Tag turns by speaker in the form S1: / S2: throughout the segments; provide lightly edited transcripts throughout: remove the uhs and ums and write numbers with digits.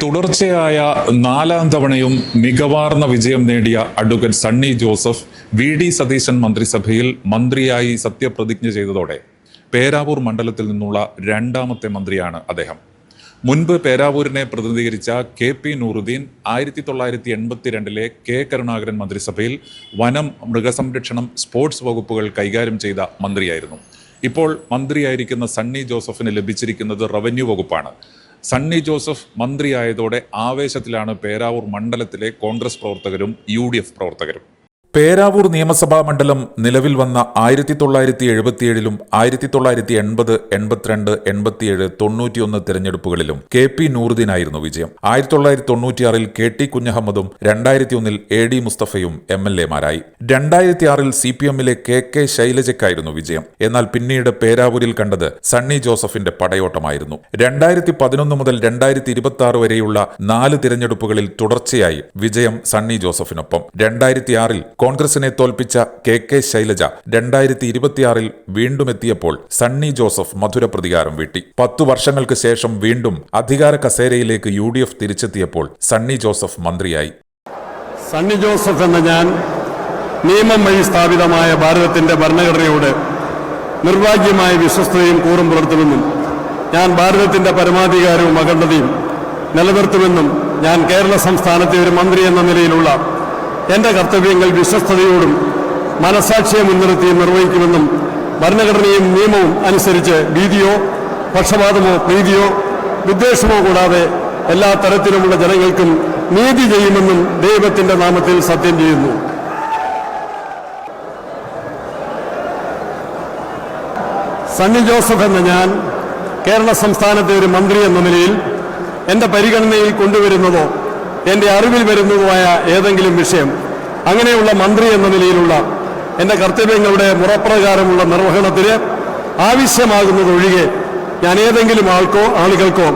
S1: തുടർച്ചയായ 4-ാം തവണയും മികവാർന്ന വിജയം നേടിയ അഡ്വക്കേറ്റ് സണ്ണി ജോസഫ് വി.ഡി. സതീശൻ മന്ത്രിസഭയിൽ മന്ത്രിയായി സത്യപ്രതിജ്ഞ ചെയ്തതോടെ പേരാവൂർ മണ്ഡലത്തിൽ നിന്നുള്ള 2ാമത്തെ മന്ത്രിയാണ് അദ്ദേഹം. മുൻപ് പേരാവൂരിനെ പ്രതിനിധീകരിച്ച കെ.പി. നൂറുദ്ദീൻ 1982 കെ. കരുണാകരൻ മന്ത്രിസഭയിൽ വനം, മൃഗസംരക്ഷണം, സ്പോർട്സ് വകുപ്പുകൾ കൈകാര്യം ചെയ്ത മന്ത്രിയായിരുന്നു. ഇപ്പോൾ മന്ത്രിയായിരിക്കുന്ന സണ്ണി ജോസഫിന് ലഭിച്ചിരിക്കുന്നത് റവന്യൂ വകുപ്പാണ്. സണ്ണി ജോസഫ് മന്ത്രിയായതോടെ ആവേശത്തിലാണ് പേരാവൂർ മണ്ഡലത്തിലെ കോൺഗ്രസ് പ്രവർത്തകരും UDF പ്രവർത്തകരും. പേരാവൂർ നിയമസഭാ മണ്ഡലം നിലവിൽ വന്ന 1977 1980, 82, 87, 91 തെരഞ്ഞെടുപ്പുകളിലും കെ.പി. നൂറുദ്ദീനായിരുന്നു വിജയം. 1996 കെ.ടി. കുഞ്ഞഹമ്മദും 2001 A.D. മുസ്തഫയും MLA-മാരായി. 2006 CPM-ലെ കെ. ശൈലജയ്ക്കായിരുന്നു വിജയം. എന്നാൽ പിന്നീട് പേരാവൂരിൽ കണ്ടത് സണ്ണി ജോസഫിന്റെ പടയോട്ടമായിരുന്നു. 2011 മുതൽ 2026 വരെയുള്ള 4 തിരഞ്ഞെടുപ്പുകളിൽ തുടർച്ചയായി വിജയം സണ്ണി ജോസഫിനൊപ്പം. 2006 കോൺഗ്രസിനെ തോൽപ്പിച്ച കെ. ശൈലജ 2026 വീണ്ടും എത്തിയപ്പോൾ സണ്ണി ജോസഫ് മധുര പ്രതികാരം വീട്ടി. 10 വർഷങ്ങൾക്ക് ശേഷം വീണ്ടും അധികാര കസേരയിലേക്ക് UDF തിരിച്ചെത്തിയപ്പോൾ സണ്ണി ജോസഫ് മന്ത്രിയായി.
S2: സണ്ണി ജോസഫ് എന്ന ഞാൻ നിയമം വഴി സ്ഥാപിതമായ ഭാരതത്തിന്റെ ഭരണഘടനയോട് നിർഭാഗ്യമായ വിശ്വസ്തയും കൂറും പുലർത്തുമെന്നും ഞാൻ ഭാരതത്തിന്റെ പരമാധികാരവും അഖണ്ഡതയും നിലനിർത്തുമെന്നും ഞാൻ കേരള സംസ്ഥാനത്തെ ഒരു മന്ത്രി എന്ന നിലയിലുള്ള എന്റെ കർത്തവ്യങ്ങൾ വിശ്വസ്തയോടും മനസാക്ഷിയെ മുൻനിർത്തി നിർവഹിക്കുമെന്നും ഭരണഘടനയും നിയമവും അനുസരിച്ച് ഭീതിയോ പക്ഷപാതമോ പ്രീതിയോ വിദ്വേഷമോ കൂടാതെ എല്ലാ തരത്തിലുമുള്ള ജനങ്ങൾക്കും നീതി ചെയ്യുമെന്നും ദൈവത്തിന്റെ നാമത്തിൽ സത്യം ചെയ്യുന്നു. സണ്ണി ജോസഫ് എന്ന ഞാൻ കേരള സംസ്ഥാനത്തെ ഒരു മന്ത്രി എന്ന നിലയിൽ എന്റെ പരിഗണനയിൽ കൊണ്ടുവരുന്നതോ എന്റെ അറിവിൽ വരുന്നതുമായ ഏതെങ്കിലും വിഷയം അങ്ങനെയുള്ള മന്ത്രി എന്ന നിലയിലുള്ള എന്റെ കർത്തവ്യങ്ങളുടെ മുറപ്രകാരമുള്ള നിർവഹണത്തിന് ആവശ്യമാകുന്നതൊഴികെ ഞാൻ ഏതെങ്കിലും ആളുകൾക്കോ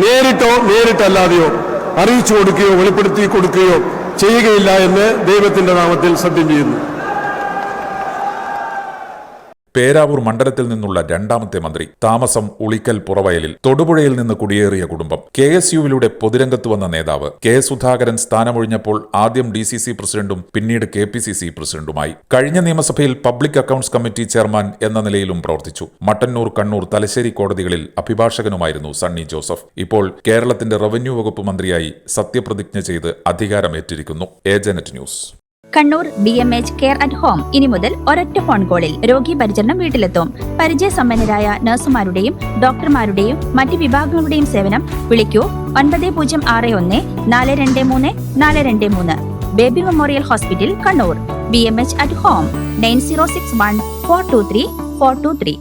S2: നേരിട്ടോ നേരിട്ടല്ലാതെയോ അറിയിച്ചു കൊടുക്കുകയോ വെളിപ്പെടുത്തി കൊടുക്കുകയോ ചെയ്യുകയില്ല എന്ന് ദൈവത്തിന്റെ നാമത്തിൽ സത്യം ചെയ്യുന്നു.
S1: പേരാവൂർ മണ്ഡലത്തിൽ നിന്നുള്ള 2ാമത്തെ മന്ത്രി. താമസം ഉളിക്കൽ പുറവയലിൽ. തൊടുപുഴയിൽ നിന്ന് കുടിയേറിയ കുടുംബം. KSUവിലൂടെ പൊതുരംഗത്ത് വന്ന നേതാവ്. K. സുധാകരൻ സ്ഥാനമൊഴിഞ്ഞപ്പോൾ ആദ്യം DCC പ്രസിഡന്റും പിന്നീട് KPCC പ്രസിഡന്റുമായി. കഴിഞ്ഞ നിയമസഭയിൽ പബ്ലിക് അക്കൌണ്ട്സ് കമ്മിറ്റി ചെയർമാൻ എന്ന നിലയിലും പ്രവർത്തിച്ചു. മട്ടന്നൂർ, കണ്ണൂർ, തലശ്ശേരി കോടതികളിൽ അഭിഭാഷകനുമായിരുന്നു സണ്ണി ജോസഫ്. ഇപ്പോൾ കേരളത്തിന്റെ റവന്യൂ വകുപ്പ് മന്ത്രിയായി സത്യപ്രതിജ്ഞ ചെയ്ത് അധികാരമേറ്റിരിക്കുന്നു. Agent news.
S3: Kannur BMH care at home ഇനി മുതൽ ഒരൊറ്റ ഫോൺ കോളിൽ രോഗി പരിചരണം വീട്ടിലെത്തും. പരിചയസമ്പന്നരായ നഴ്സുമാരുടെയും ഡോക്ടർമാരുടെയും മറ്റ് വിഭാഗങ്ങളുടെയും സേവനം വിളിക്കൂ 9061 423 423. Baby memorial hospital, Kannur. BMH at home 9061 423 423.